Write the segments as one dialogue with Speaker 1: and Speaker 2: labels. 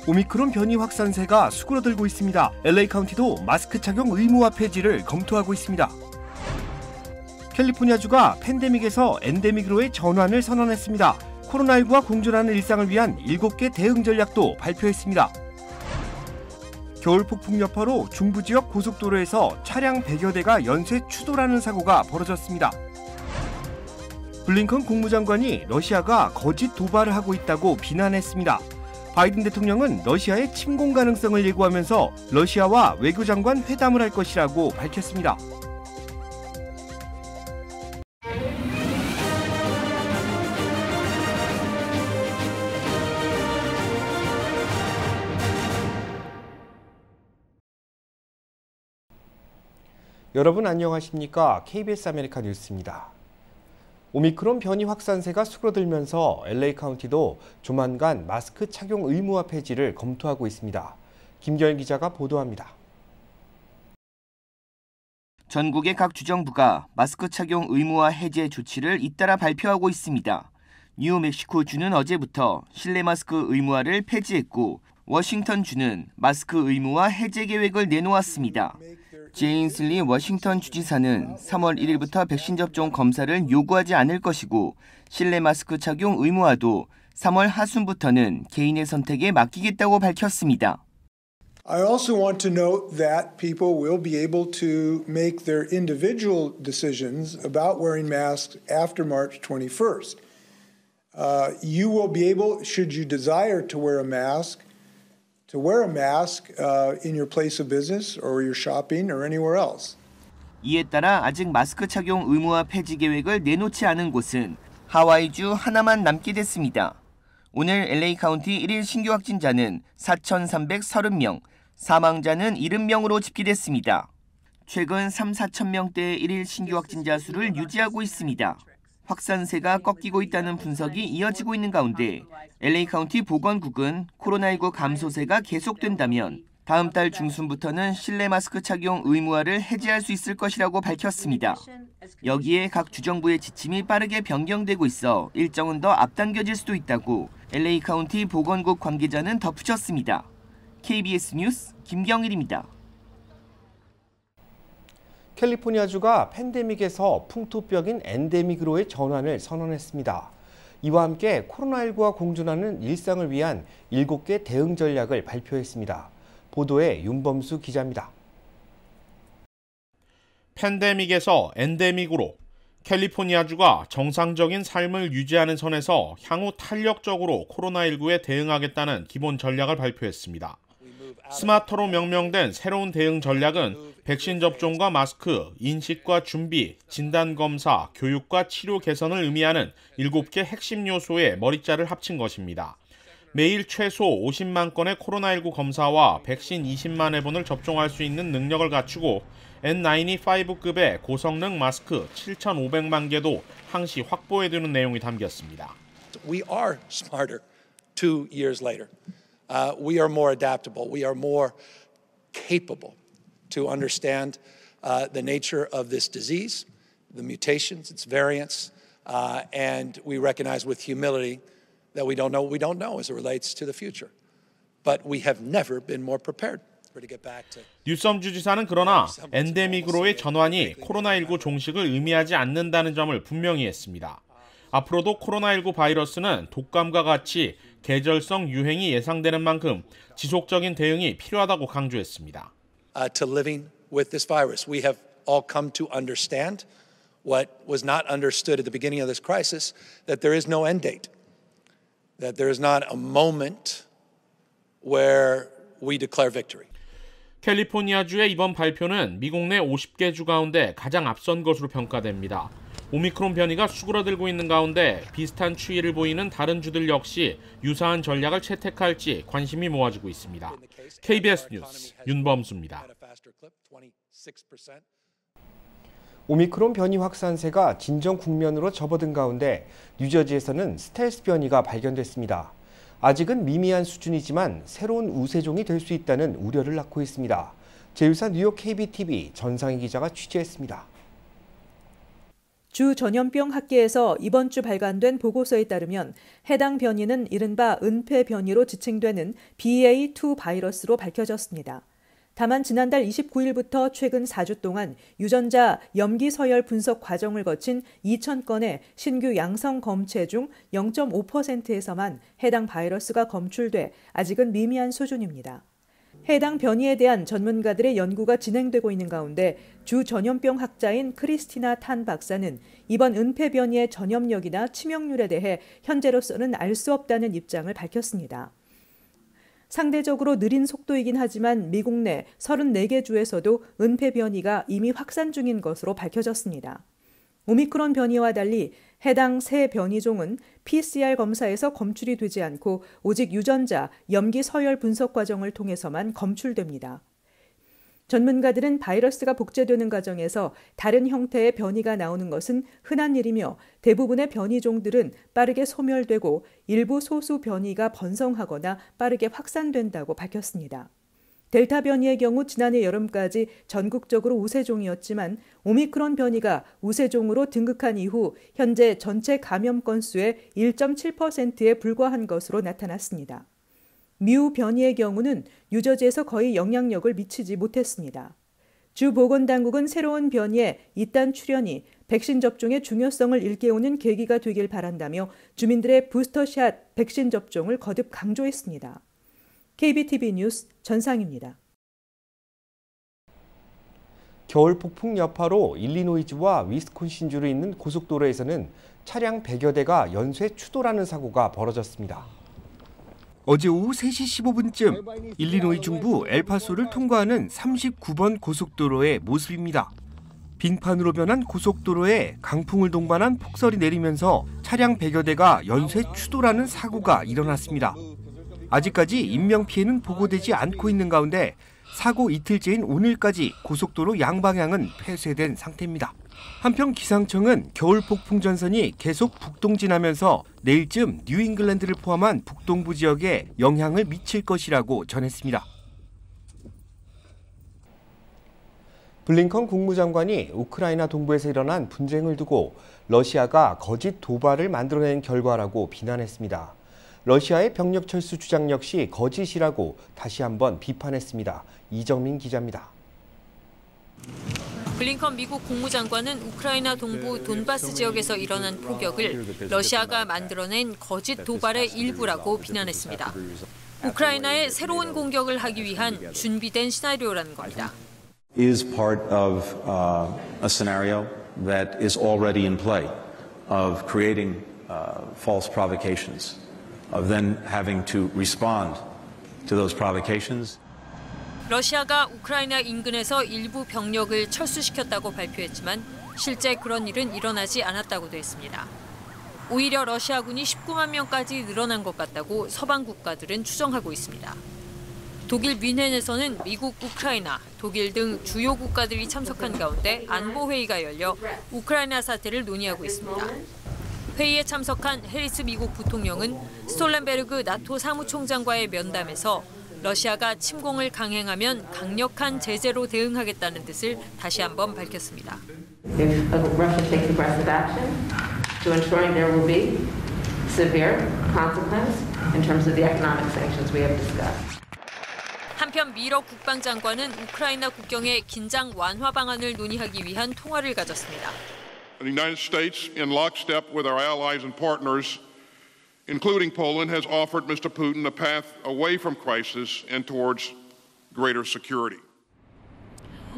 Speaker 1: 오미크론 변이 확산세가 수그러들고 있습니다. LA 카운티도 마스크 착용 의무화 폐지를 검토하고 있습니다. 캘리포니아주가 팬데믹에서 엔데믹으로의 전환을 선언했습니다. 코로나19와 공존하는 일상을 위한 7개 대응 전략도 발표했습니다. 겨울 폭풍 여파로 중부 지역 고속도로에서 차량 100여 대가 연쇄 추돌하는 사고가 벌어졌습니다. 블링컨 국무장관이 러시아가 거짓 도발을 하고 있다고 비난했습니다. 바이든 대통령은 러시아의 침공 가능성을 예고하면서 러시아와 외교장관 회담을 할 것이라고 밝혔습니다. 여러분 안녕하십니까? KBS 아메리카 뉴스입니다. 오미크론 변이 확산세가 수그러들면서 LA 카운티도 조만간 마스크 착용 의무화 폐지를 검토하고 있습니다. 김경일 기자가 보도합니다.
Speaker 2: 전국의 각 주정부가 마스크 착용 의무화 해제 조치를 잇따라 발표하고 있습니다. 뉴멕시코주는 어제부터 실내 마스크 의무화를 폐지했고 워싱턴주는 마스크 의무화 해제 계획을 내놓았습니다. 제인슬리 워싱턴 주지사는 3월 1일부터 백신 접종 검사를 요구하지 않을 것이고 실내 마스크 착용 의무화도 3월 하순부터는 개인의 선택에 맡기겠다고 밝혔습니다.
Speaker 3: I also want to note that people will be able to make their individual decisions about wearing masks after March 21st. You will be able, should you desire to wear a mask in your place of business or your shopping or anywhere else.
Speaker 2: 이에 따라 아직 마스크 착용 의무화 폐지 계획을 내놓지 않은 곳은 하와이주 하나만 남게 됐습니다. 오늘 LA 카운티 1일 신규 확진자는 4,330명, 사망자는 70명으로 집계됐습니다. 최근 3, 4천 명대의 1일 신규 확진자 수를 유지하고 있습니다. 확산세가 꺾이고 있다는 분석이 이어지고 있는 가운데 LA 카운티 보건국은 코로나19 감소세가 계속된다면 다음 달 중순부터는 실내 마스크 착용 의무화를 해제할 수 있을 것이라고 밝혔습니다. 여기에 각 주정부의 지침이 빠르게 변경되고 있어 일정은 더 앞당겨질 수도 있다고 LA 카운티 보건국 관계자는 덧붙였습니다. KBS 뉴스 김경일입니다.
Speaker 1: 캘리포니아주가 팬데믹에서 풍토병인 엔데믹으로의 전환을 선언했습니다. 이와 함께 코로나19와 공존하는 일상을 위한 7개 대응 전략을 발표했습니다. 보도에 윤범수 기자입니다.
Speaker 4: 팬데믹에서 엔데믹으로 캘리포니아주가 정상적인 삶을 유지하는 선에서 향후 탄력적으로 코로나19에 대응하겠다는 기본 전략을 발표했습니다. 스마트로 명명된 새로운 대응 전략은 백신 접종과 마스크, 인식과 준비, 진단검사, 교육과 치료 개선을 의미하는 7개 핵심 요소의 머리자를 합친 것입니다. 매일 최소 50만 건의 코로나19 검사와 백신 20만 회분을 접종할 수 있는 능력을 갖추고 N95급의 고성능 마스크 7,500만 개도 항시 확보해두는 내용이 담겼습니다.
Speaker 5: We are smarter 2 years later. We are more adaptable. We are more capable to understand the nature of this disease, the mutations, its variants, and we recognize with humility that we don't know what we don't know as it relates to the future. But we have never been more prepared.
Speaker 4: 뉴섬 주지사는 그러나 엔데믹으로의 전환이 코로나19 종식을 의미하지 않는다는 점을 분명히 했습니다. 앞으로도 코로나19 바이러스는 독감과 같이 계절성 유행이 예상되는 만큼 지속적인 대응이 필요하다고 강조했습니다.
Speaker 5: To living with this virus, we have all come to understand what was not understood at the beginning of this crisis, that there is no end date, that there is not a moment where we declare victory.
Speaker 4: 캘리포니아주의 이번 발표는 미국 내 50개 주 가운데 가장 앞선 것으로 평가됩니다. 오미크론 변이가 수그러들고 있는 가운데 비슷한 추이를 보이는 다른 주들 역시 유사한 전략을 채택할지 관심이 모아지고 있습니다. KBS 뉴스 윤범수입니다.
Speaker 1: 오미크론 변이 확산세가 진정 국면으로 접어든 가운데 뉴저지에서는 스텔스 변이가 발견됐습니다. 아직은 미미한 수준이지만 새로운 우세종이 될 수 있다는 우려를 낳고 있습니다. 제24 뉴욕 KBTV 전상희 기자가 취재했습니다.
Speaker 6: 주 전염병 학계에서 이번 주 발간된 보고서에 따르면 해당 변이는 이른바 은폐 변이로 지칭되는 BA.2 바이러스로 밝혀졌습니다. 다만 지난달 29일부터 최근 4주 동안 유전자 염기 서열 분석 과정을 거친 2,000건의 신규 양성 검체 중 0.5%에서만 해당 바이러스가 검출돼 아직은 미미한 수준입니다. 해당 변이에 대한 전문가들의 연구가 진행되고 있는 가운데 주 전염병 학자인 크리스티나 탄 박사는 이번 은폐 변이의 전염력이나 치명률에 대해 현재로서는 알 수 없다는 입장을 밝혔습니다. 상대적으로 느린 속도이긴 하지만 미국 내 34개 주에서도 은폐 변이가 이미 확산 중인 것으로 밝혀졌습니다. 오미크론 변이와 달리 해당 새 변이종은 PCR 검사에서 검출이 되지 않고 오직 유전자, 염기 서열 분석 과정을 통해서만 검출됩니다. 전문가들은 바이러스가 복제되는 과정에서 다른 형태의 변이가 나오는 것은 흔한 일이며 대부분의 변이종들은 빠르게 소멸되고 일부 소수 변이가 번성하거나 빠르게 확산된다고 밝혔습니다. 델타 변이의 경우 지난해 여름까지 전국적으로 우세종이었지만 오미크론 변이가 우세종으로 등극한 이후 현재 전체 감염 건수의 1.7%에 불과한 것으로 나타났습니다. 뮤 변이의 경우는 유저지에서 거의 영향력을 미치지 못했습니다. 주 보건당국은 새로운 변이의 잇단 출현이 백신 접종의 중요성을 일깨우는 계기가 되길 바란다며 주민들의 부스터샷 백신 접종을 거듭 강조했습니다. KBTV 뉴스 전상입니다.
Speaker 1: 겨울 폭풍 여파로 일리노이주와 위스콘신주를 잇는 고속도로에서는 차량 100여 대가 연쇄 추돌하는 사고가 벌어졌습니다. 어제 오후 3시 15분쯤 일리노이 중부 엘파소를 통과하는 39번 고속도로의 모습입니다. 빙판으로 변한 고속도로에 강풍을 동반한 폭설이 내리면서 차량 100여 대가 연쇄 추돌하는 사고가 일어났습니다. 아직까지 인명피해는 보고되지 않고 있는 가운데 사고 이틀째인 오늘까지 고속도로 양방향은 폐쇄된 상태입니다. 한편 기상청은 겨울 폭풍 전선이 계속 북동진하면서 내일쯤 뉴잉글랜드를 포함한 북동부 지역에 영향을 미칠 것이라고 전했습니다. 블링컨 국무장관이 우크라이나 동부에서 일어난 분쟁을 두고 러시아가 거짓 도발을 만들어낸 결과라고 비난했습니다. 러시아의 병력 철수 주장 역시 거짓이라고 다시 한번 비판했습니다. 이정민 기자입니다.
Speaker 7: 블링컨 미국 국무장관은 우크라이나 동부 돈바스 지역에서 일어난 폭격을 러시아가 만들어낸 거짓 도발의 일부라고 비난했습니다. 우크라이나에 새로운 공격을 하기 위한 준비된 시나리오라는 겁니다.
Speaker 8: is part of a scenario that is already in play of creating false provocations, of then having to respond to those provocations.
Speaker 7: 러시아가 우크라이나 인근에서 일부 병력을 철수시켰다고 발표했지만 실제 그런 일은 일어나지 않았다고도 했습니다. 오히려 러시아군이 19만 명까지 늘어난 것 같다고 서방 국가들은 추정하고 있습니다. 독일 뮌헨에서는 미국, 우크라이나, 독일 등 주요 국가들이 참석한 가운데 안보회의가 열려 우크라이나 사태를 논의하고 있습니다. 회의에 참석한 해리스 미국 부통령은 스톨텐베르그 나토 사무총장과의 면담에서 러시아가 침공을 강행하면 강력한 제재로 대응하겠다는 뜻을 다시 한번 밝혔습니다.
Speaker 9: If Russia takes aggressive action to ensuring there will be severe consequence in terms of the economic sanctions we have discussed.
Speaker 7: 한편 미러 국방장관은 우크라이나 국경의 긴장 완화 방안을 논의하기 위한 통화를 가졌습니다.
Speaker 10: The United States, in lockstep with our allies and partners, including Poland, has offered Mr. Putin a path away from crisis and towards greater security.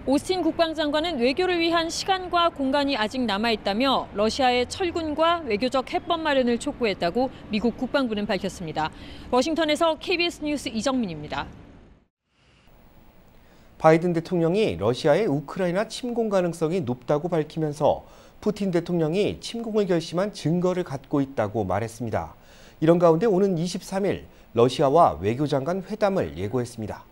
Speaker 7: 오스틴 국방장관은 외교를 위한 시간과 공간이 아직 남아있다며 러시아의 철군과 외교적 해법 마련을 촉구했다고 미국 국방부는 밝혔습니다. 워싱턴에서 KBS 뉴스 이정민입니다.
Speaker 1: 바이든 대통령이 러시아의 우크라이나 침공 가능성이 높다고 밝히면서 푸틴 대통령이 침공을 결심한 증거를 갖고 있다고 말했습니다. 이런 가운데 오는 23일 러시아와 외교장관 회담을 예고했습니다.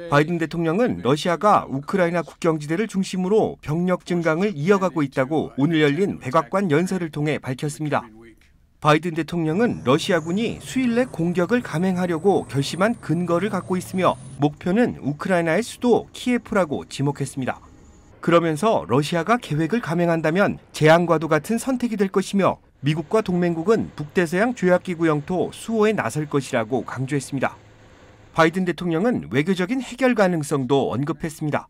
Speaker 1: 바이든 대통령은 러시아가 우크라이나 국경지대를 중심으로 병력 증강을 이어가고 있다고 오늘 열린 백악관 연설을 통해 밝혔습니다. 바이든 대통령은 러시아군이 수일 내 공격을 감행하려고 결심한 근거를 갖고 있으며 목표는 우크라이나의 수도 키예프라고 지목했습니다. 그러면서 러시아가 계획을 감행한다면 재앙과도 같은 선택이 될 것이며 미국과 동맹국은 북대서양 조약기구 영토 수호에 나설 것이라고 강조했습니다. 바이든 대통령은 외교적인 해결 가능성도 언급했습니다.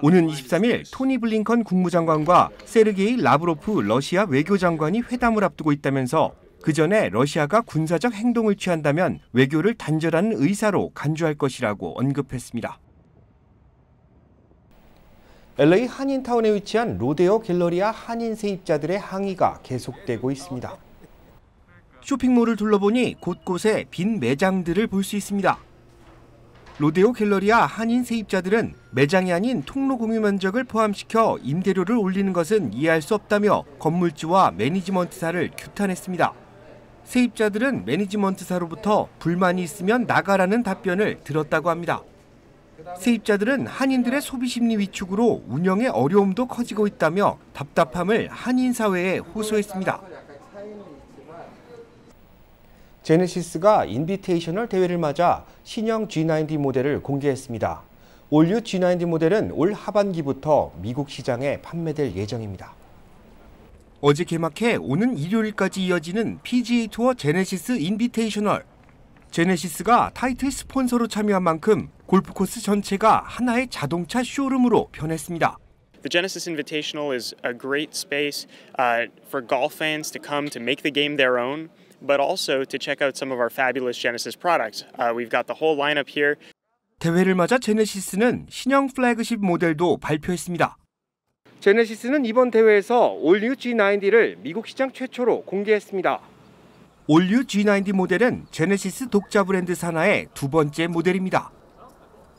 Speaker 1: 오는 23일 토니 블링컨 국무장관과 세르게이 라브로프 러시아 외교장관이 회담을 앞두고 있다면서 그 전에 러시아가 군사적 행동을 취한다면 외교를 단절하는 의사로 간주할 것이라고 언급했습니다. LA 한인타운에 위치한 로데오 갤러리아 한인 세입자들의 항의가 계속되고 있습니다. 쇼핑몰을 둘러보니 곳곳에 빈 매장들을 볼 수 있습니다. 로데오 갤러리아 한인 세입자들은 매장이 아닌 통로 공유 면적을 포함시켜 임대료를 올리는 것은 이해할 수 없다며 건물주와 매니지먼트사를 규탄했습니다. 세입자들은 매니지먼트사로부터 불만이 있으면 나가라는 답변을 들었다고 합니다. 세입자들은 한인들의 소비심리 위축으로 운영의 어려움도 커지고 있다며 답답함을 한인사회에 호소했습니다. 제네시스가 인비테이셔널 대회를 맞아 신형 G90 모델을 공개했습니다. 올류 G90 모델은 올 하반기부터 미국 시장에 판매될 예정입니다. 어제 개막해 오는 일요일까지 이어지는 PGA 투어 제네시스 인비테이셔널. 제네시스가 타이틀 스폰서로 참여한 만큼 골프코스 전체가 하나의 자동차 쇼룸으로 변했습니다.
Speaker 11: The Genesis Invitational is a great space for golf fans to come to make the game their own, but also to check out some of our fabulous Genesis products. We've got the whole lineup here.
Speaker 1: 대회를 맞아 제네시스는 신형 플래그십 모델도 발표했습니다. 제네시스는 이번 대회에서 올뉴 G90를 미국 시장 최초로 공개했습니다. 올뉴 G90 모델은 제네시스 독자 브랜드 산하의 두 번째 모델입니다.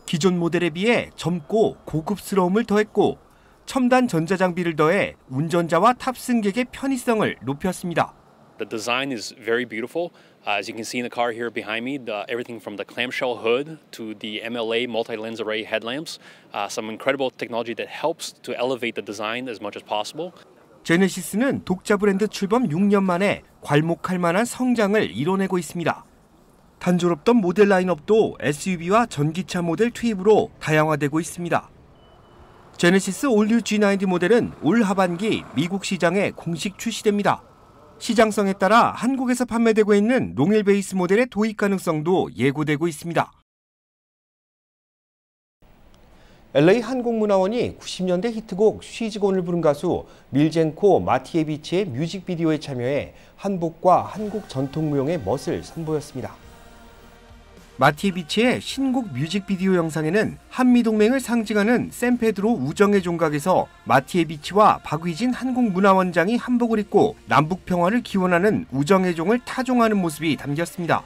Speaker 1: 기존 모델에 비해 젊고 고급스러움을 더했고 첨단 전자장비를 더해 운전자와 탑승객의 편의성을 높였습니다.
Speaker 12: The design is very beautiful. As you can see in the car here behind me, everything from the clamshell hood to the MLA multi-lens array headlamps, some incredible technology that helps to elevate the design as much as possible.
Speaker 1: 제네시스는 독자 브랜드 출범 6년 만에 괄목할 만한 성장을 이뤄내고 있습니다. 단조롭던 모델 라인업도 SUV와 전기차 모델 투입으로 다양화되고 있습니다. 제네시스 올뉴 G90 모델은 올 하반기 미국 시장에 공식 출시됩니다. 시장성에 따라 한국에서 판매되고 있는 롱일 베이스 모델의 도입 가능성도 예고되고 있습니다. LA 한국문화원이 90년대 히트곡 쉬즈곤을 부른 가수 밀젠코 마티에비치의 뮤직비디오에 참여해 한복과 한국 전통무용의 멋을 선보였습니다. 마티에비치의 신곡 뮤직비디오 영상에는 한미동맹을 상징하는 샌페드로 우정의 종각에서 마티에비치와 박휘진 한국문화원장이 한복을 입고 남북평화를 기원하는 우정의 종을 타종하는 모습이 담겼습니다.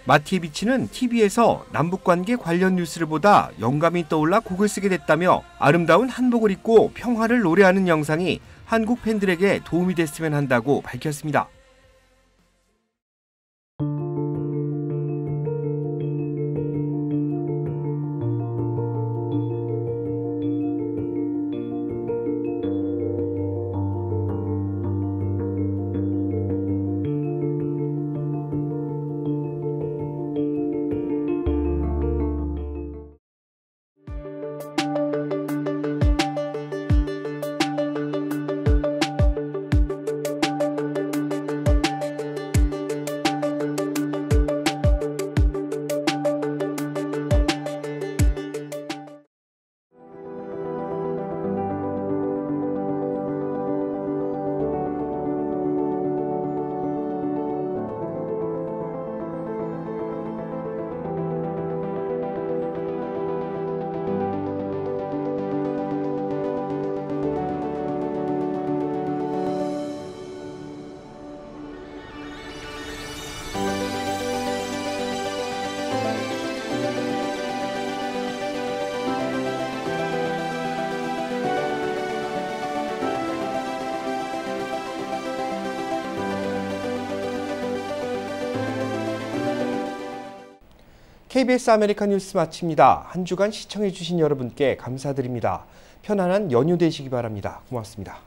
Speaker 1: 마티에비치는 TV에서 남북관계 관련 뉴스를 보다 영감이 떠올라 곡을 쓰게 됐다며 아름다운 한복을 입고 평화를 노래하는 영상이 한국 팬들에게 도움이 됐으면 한다고 밝혔습니다. KBS 아메리칸 뉴스 마칩니다. 한 주간 시청해주신 여러분께 감사드립니다. 편안한 연휴 되시기 바랍니다. 고맙습니다.